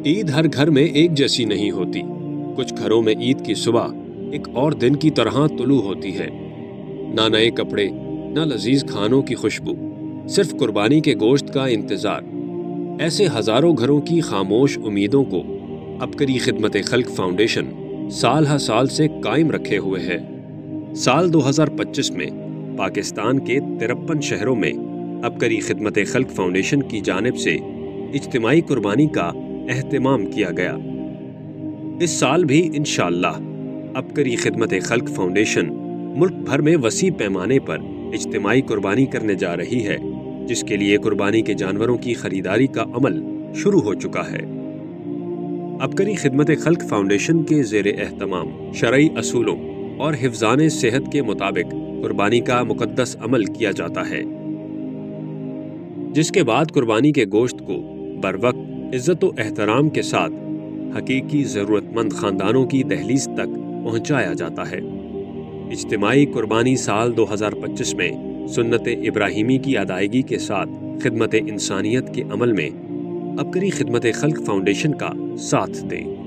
عید ہر گھر میں ایک جیسی نہیں ہوتی۔ کچھ گھروں میں عید کی صبح ایک اور دن کی طرح طلوع ہوتی ہے۔ نہ نئے کپڑے، نہ لذیذ کھانوں کی خوشبو، صرف قربانی کے گوشت کا انتظار۔ ایسے ہزاروں گھروں کی خاموش امیدوں کو عبقری خدمت خلق فاؤنڈیشن سال ہر سال سے قائم رکھے ہوئے ہے۔ سال 2025 میں پاکستان کے 53 شہروں میں عبقری خدمت خلق فاؤنڈیشن کی جانب سے اجتماعی قربانی کا اہتمام کیا گیا۔ اس سال بھی انشاءاللہ عبقری خدمت خلق فاؤنڈیشن ملک بھر میں وسیع پیمانے پر اجتماعی قربانی کرنے جا رہی ہے، جس کے لیے قربانی کے جانوروں کی خریداری کا عمل شروع ہو چکا ہے۔ عبقری خدمت خلق فاؤنڈیشن کے زیر اہتمام شرعی اصولوں اور حفظان صحت کے مطابق قربانی کا مقدس عمل کیا جاتا ہے، جس کے بعد قربانی کے گوشت کو بروقت عزت و احترام کے ساتھ حقیقی ضرورت مند خاندانوں کی دہلیز تک پہنچایا جاتا ہے۔ اجتماعی قربانی سال 2025 میں سنت ابراہیمی کی ادائیگی کے ساتھ خدمت انسانیت کے عمل میں عبقری خدمت خلق فاؤنڈیشن کا ساتھ دیں۔